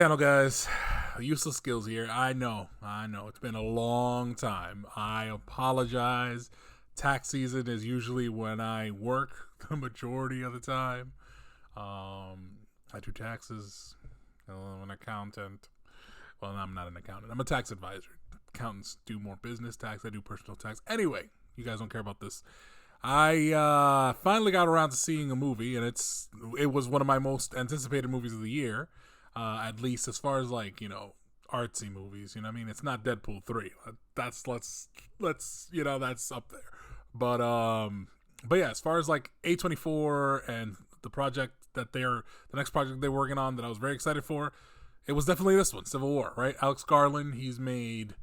Channel guys, useless skills here. I know. It's been a long time. I apologize. Tax season is usually when I work the majority of the time. I do taxes. I'm an accountant. Well, I'm not an accountant. I'm a tax advisor. Accountants do more business tax. I do personal tax. Anyway, you guys don't care about this. I finally got around to seeing a movie, and it was one of my most anticipated movies of the year. At least as far as artsy movies, you know what I mean? It's not Deadpool 3. That's up there. But yeah, as far as like A24 and the next project they're working on that I was very excited for, it was definitely this one, Civil War, right? Alex Garland, he's made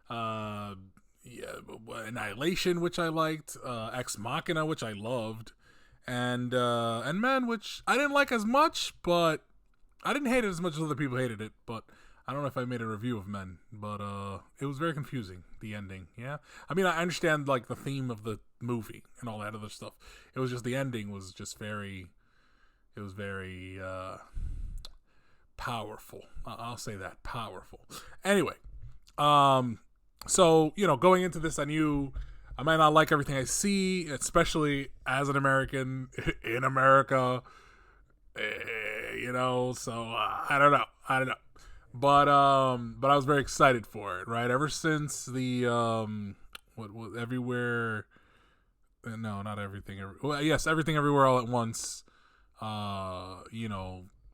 Annihilation, which I liked, Ex Machina, which I loved, and Man, which I didn't like as much, but I didn't hate it as much as other people hated it, but I don't know if I made a review of Men, but it was very confusing, the ending, yeah? I mean, I understand, like, the theme of the movie and all that other stuff. It was just the ending was just very powerful. I'll say that, powerful. Anyway, so, going into this, I knew I might not like everything I see, especially as an American in America. So I don't know, but I was very excited for it, right? Ever since the everywhere, no, not everything, yes, everything everywhere all at once.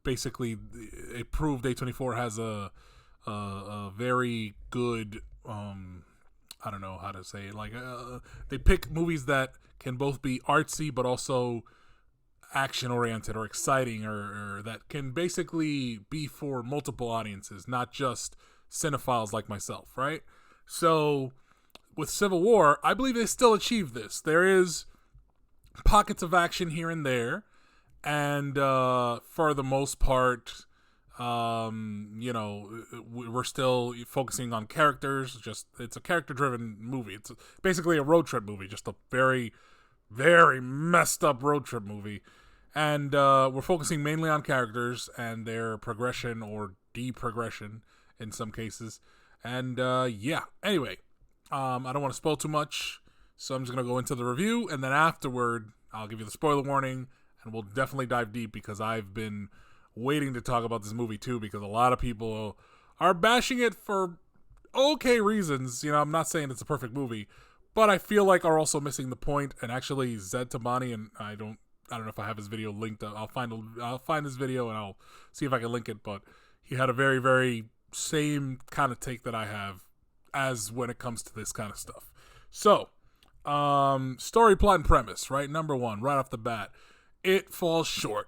Basically, it proved A24 has a very good I don't know how to say it. Like they pick movies that can both be artsy but also action oriented or exciting or that can basically be for multiple audiences, not just cinephiles like myself, right? So with Civil War, I believe they still achieved this. There is pockets of action here and there, and for the most part, we're still focusing on characters. Just it's a character driven movie. It's basically a road trip movie, just a very very messed up road trip movie. And we're focusing mainly on characters and their progression or deprogression in some cases. And anyway, I don't want to spoil too much, so I'm just going to go into the review. And then afterward, I'll give you the spoiler warning, and we'll definitely dive deep because I've been waiting to talk about this movie too, because a lot of people are bashing it for okay reasons. I'm not saying it's a perfect movie, but I feel like are also missing the point. And actually, Zaid Tabani, and I don't know if I have his video linked. I'll find his video and I'll see if I can link it. But he had a very, very same kind of take that I have as when it comes to this kind of stuff. So, story, plot, and premise, right? Number one, right off the bat, it falls short.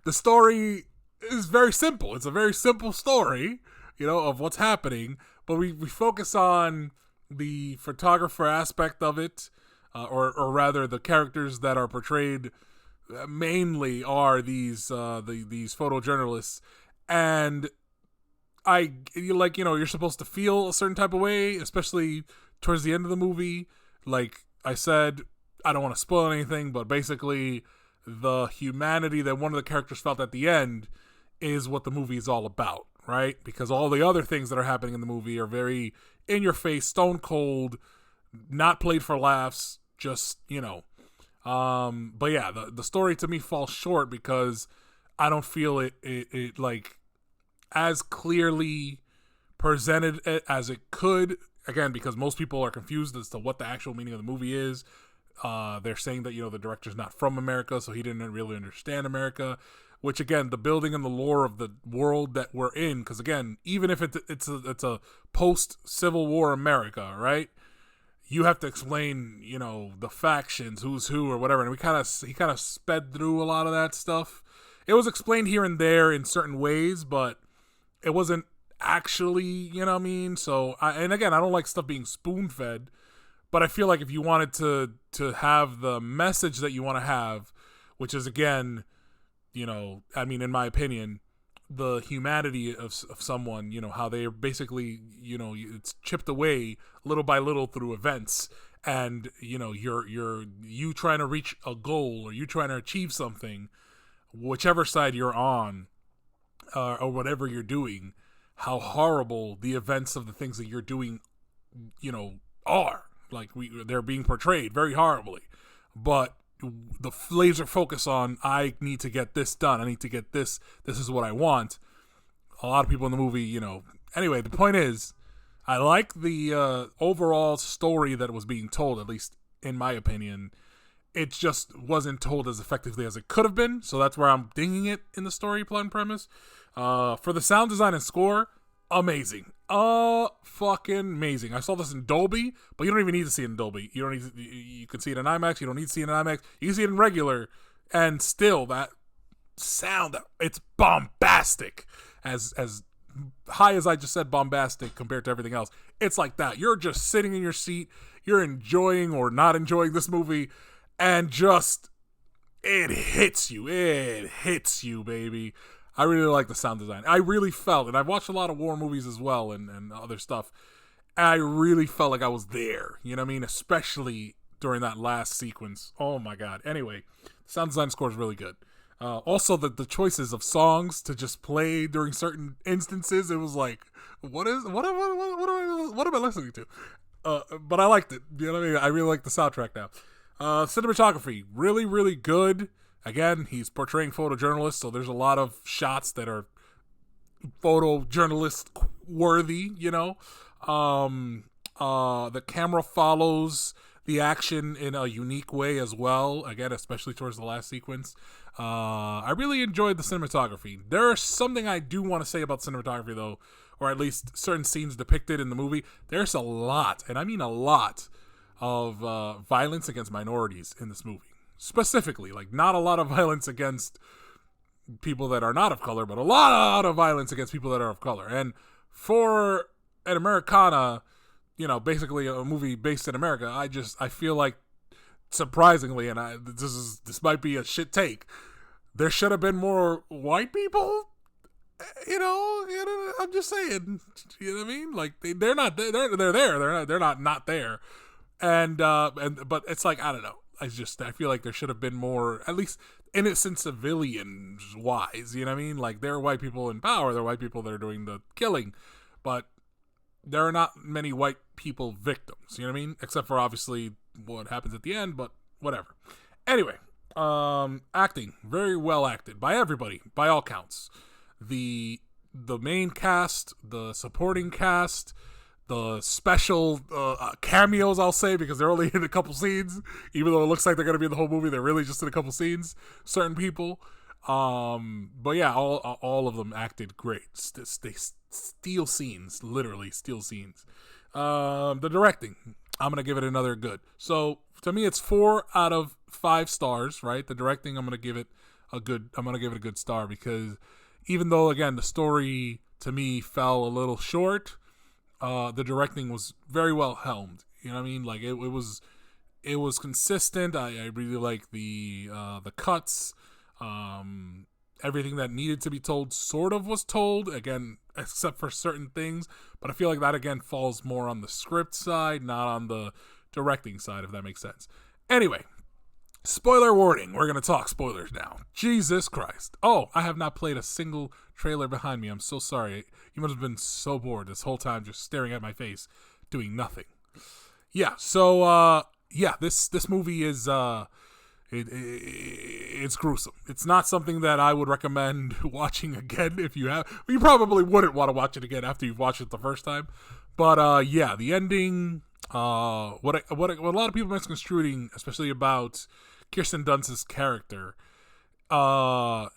The story is very simple. It's a very simple story, of what's happening. But we focus on the photographer aspect of it, or rather the characters that are portrayed mainly are these photojournalists, and you're supposed to feel a certain type of way, especially towards the end of the movie. Like I said, I don't want to spoil anything, but basically the humanity that one of the characters felt at the end is what the movie is all about, right? Because all the other things that are happening in the movie are very in your face, stone cold, not played for laughs, just, but yeah, the story to me falls short because I don't feel it like as clearly presented as it could. Again, because most people are confused as to what the actual meaning of the movie is. They're saying that, the director's not from America, so he didn't really understand America, which again, the building and the lore of the world that we're in, because again, even if it's a post-Civil War America, right? You have to explain, the factions, who's who or whatever. And he kind of sped through a lot of that stuff. It was explained here and there in certain ways, but it wasn't actually, you know what I mean? So, and again, I don't like stuff being spoon-fed, but I feel like if you wanted to have the message that you want to have, which is again, in my opinion, the humanity of someone, how they are basically, it's chipped away little by little through events, and you trying to reach a goal or you trying to achieve something, whichever side you're on, or whatever you're doing, how horrible the events of the things that you're doing, are. Like they're being portrayed very horribly, but the laser focus on, I need to get this done. I need to get this. This is what I want. A lot of people in the movie, Anyway, the point is, I like the overall story that was being told, at least in my opinion. It just wasn't told as effectively as it could have been, so that's where I'm dinging it in the story plan premise. For the sound design and score, amazing. Fucking amazing. I saw this in Dolby, but you don't even need to see it in Dolby. You don't need to, you can see it in IMAX. You don't need to see it in IMAX. You can see it in regular, and still that sound, it's bombastic. As high as I just said, bombastic compared to everything else. It's like that. You're just sitting in your seat. You're enjoying or not enjoying this movie, and just it hits you. It hits you, baby. I really like the sound design. I really felt, and I've watched a lot of war movies as well and other stuff. I really felt like I was there. You know what I mean? Especially during that last sequence. Oh my God. Anyway, the sound design score is really good. Also, the choices of songs to just play during certain instances, it was like, what am I listening to? But I liked it. You know what I mean? I really like the soundtrack now. Cinematography, really, really good. Again, he's portraying photojournalists, so there's a lot of shots that are photojournalist worthy, The camera follows the action in a unique way as well, again, especially towards the last sequence. I really enjoyed the cinematography. There's something I do want to say about cinematography, though, or at least certain scenes depicted in the movie. There's a lot, and I mean a lot, of violence against minorities in this movie. Specifically, like, not a lot of violence against people that are not of color, but a lot of violence against people that are of color. And for an Americana, basically a movie based in America, I feel like, surprisingly, and this might be a shit take, there should have been more white people. I'm just saying. You know what I mean? Like they're not there. They're not there. And but it's like, I don't know. I feel like there should have been more, at least innocent civilians wise. You know what I mean? Like, there are white people in power. There are white people that are doing the killing, but there are not many white people victims. You know what I mean? Except for obviously what happens at the end, but whatever. Anyway, acting, very well acted by everybody, by all counts. The main cast, the supporting cast, the special cameos, I'll say, because they're only in a couple scenes, even though it looks like they're going to be in the whole movie, they're really just in a couple scenes, certain people. But yeah, all of them acted great. They steal scenes, literally steal scenes. The directing, I'm going to give it another good. So to me, it's 4 out of 5 stars, right? The directing, I'm going to give it a good star, because even though, again, the story to me fell a little short, the directing was very well helmed. You know what I mean? Like it was consistent. I really like the cuts. Everything that needed to be told sort of was told, again, except for certain things. But I feel like that, again, falls more on the script side, not on the directing side, if that makes sense. Anyway, spoiler warning. We're going to talk spoilers now. Jesus Christ. Oh, I have not played a single trailer behind me. I'm so sorry. You must have been so bored this whole time just staring at my face, doing nothing. Yeah, so, this movie is, it's gruesome. It's not something that I would recommend watching again if you have. You probably wouldn't want to watch it again after you've watched it the first time. But, yeah, the ending, what a lot of people misconstruing, especially about Kirsten Dunst's character,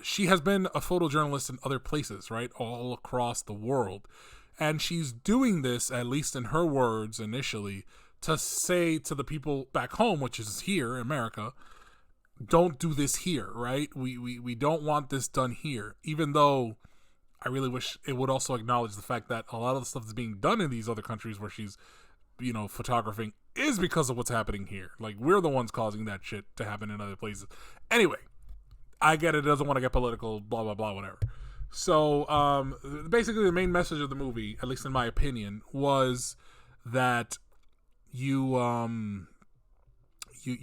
she has been a photojournalist in other places, right? All across the world. And she's doing this, at least in her words initially, to say to the people back home, which is here in America, don't do this here, right? We don't want this done here. Even though I really wish it would also acknowledge the fact that a lot of the stuff that's being done in these other countries where she's, photographing is because of what's happening here. Like, we're the ones causing that shit to happen in other places. Anyway, I get it doesn't want to get political, blah, blah, blah, whatever. So, basically the main message of the movie, at least in my opinion, was that you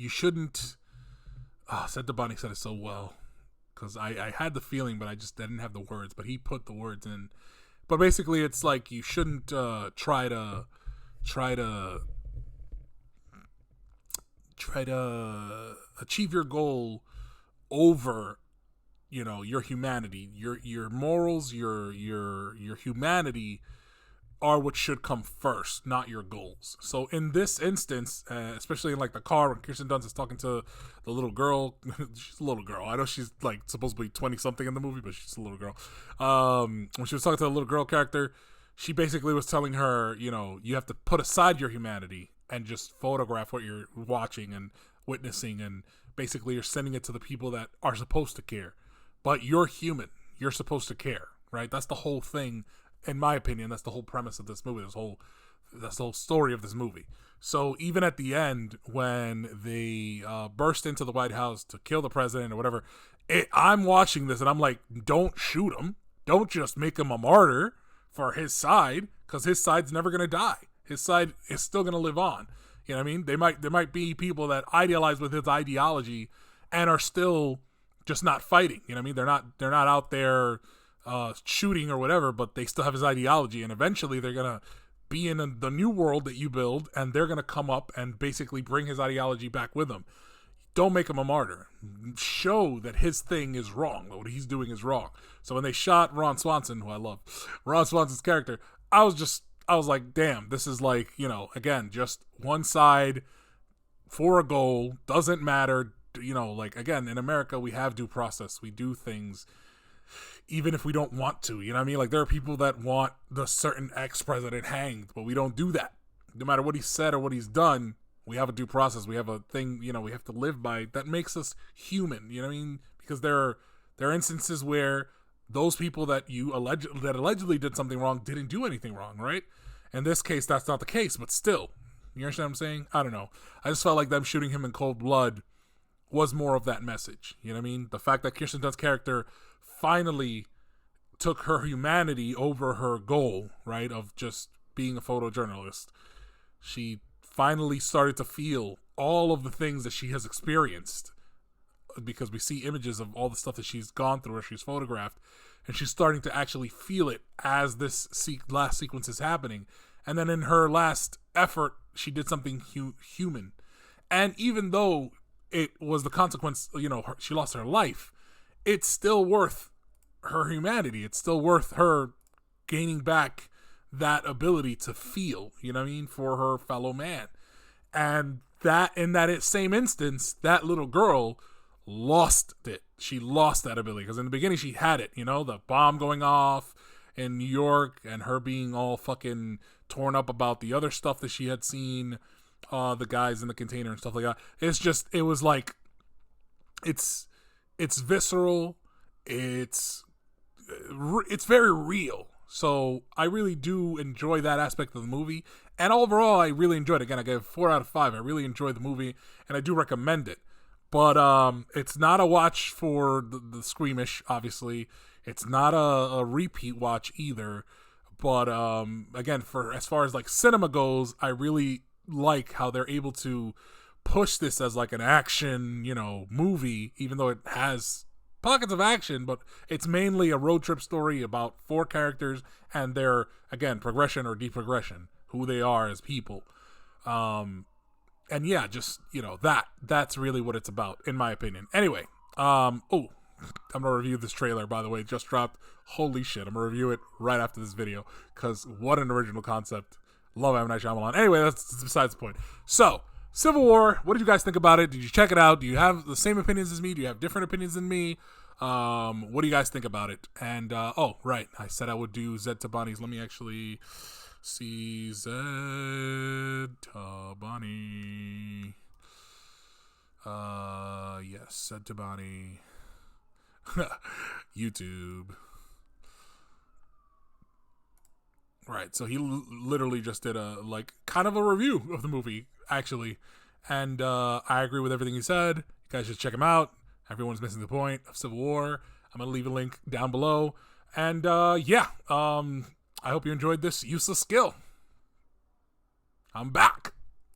shouldn't... Zaid Tabani said it so well. because I had the feeling, but I didn't have the words. But he put the words in. But basically, it's like you shouldn't try to achieve your goal over, you know, your humanity, your morals, your humanity are what should come first, not your goals. So in this instance, especially in like the car when Kirsten Dunst is talking to the little girl, she's a little girl. I know she's like supposed to be 20 something in the movie, but she's a little girl. When she was talking to the little girl character, she basically was telling her, you know, you have to put aside your humanity and just photograph what you're watching and witnessing, and basically you're sending it to the people that are supposed to care. But you're human. You're supposed to care, right? That's the whole thing. In my opinion, that's the whole premise of this movie. That's the whole story of this movie. So even at the end, when they burst into the White House to kill the president or whatever, I'm watching this and I'm like, don't shoot him. Don't just make him a martyr for his side, because his side's never gonna die. His side is still gonna live on. You know what I mean? There might be people that idealize with his ideology and are still just not fighting. You know what I mean? They're not out there shooting or whatever, but they still have his ideology, and eventually they're gonna be in the new world that you build, and they're gonna come up and basically bring his ideology back with them. Don't make him a martyr. Show that his thing is wrong, what he's doing is wrong. So when they shot Ron Swanson, who I love, Ron Swanson's character, I was like, damn, this is like, you know, again, just one side for a goal, doesn't matter. You know, like, again, in America, we have due process. We do things even if we don't want to, you know what I mean? Like, there are people that want the certain ex-president hanged, but we don't do that. No matter what he said or what he's done, we have a due process. We have a thing, you know, we have to live by. That makes us human, you know what I mean? Because there are instances where those people that allegedly did something wrong didn't do anything wrong, right? In this case, that's not the case, but still. You understand what I'm saying? I don't know. I just felt like them shooting him in cold blood was more of that message. You know what I mean? The fact that Kirsten Dunst's character finally took her humanity over her goal, right, of just being a photojournalist. She finally started to feel all of the things that she has experienced, because we see images of all the stuff that she's gone through or she's photographed, and she's starting to actually feel it as this last sequence is happening. And then in her last effort, she did something human. And even though it was the consequence, you know, she lost her life, it's still worth her humanity. It's still worth her gaining back that ability to feel, you know what I mean, for her fellow man. And that, in that same instance, that little girl lost it. She lost that ability, because in the beginning she had it, you know, the bomb going off in New York and her being all fucking torn up about the other stuff that she had seen, the guys in the container and stuff like that. It was like, it's visceral. It's very real. So I really do enjoy that aspect of the movie. And overall, I really enjoyed it. Again, I gave it 4 out of 5. I really enjoyed the movie, and I do recommend it. But it's not a watch for the squeamish, obviously. It's not a repeat watch either. But again, for as far as like cinema goes, I really like how they're able to push this as like an action, you know, movie, even though it has pockets of action, but it's mainly a road trip story about 4 characters and their, again, progression or deprogression, who they are as people. And yeah, just, you know, that's really what it's about, in my opinion. Anyway, I'm gonna review this trailer, by the way. It just dropped. Holy shit, I'm gonna review it right after this video, because what an original concept. Love M. Night Shyamalan. Anyway, that's besides the point. So, Civil War, what did you guys think about it? Did you check it out? Do you have the same opinions as me? Do you have different opinions than me? What do you guys think about it? And, right, I said I would do Zaid Tabani's. Let me actually see Zaid Tabani. Yes, Zaid Tabani. YouTube. Right, so he literally just did a, like, kind of a review of the movie, actually. And I agree with everything he said. You guys should check him out. Everyone's missing the point of Civil War. I'm going to leave a link down below. And I hope you enjoyed this useless skill. I'm back.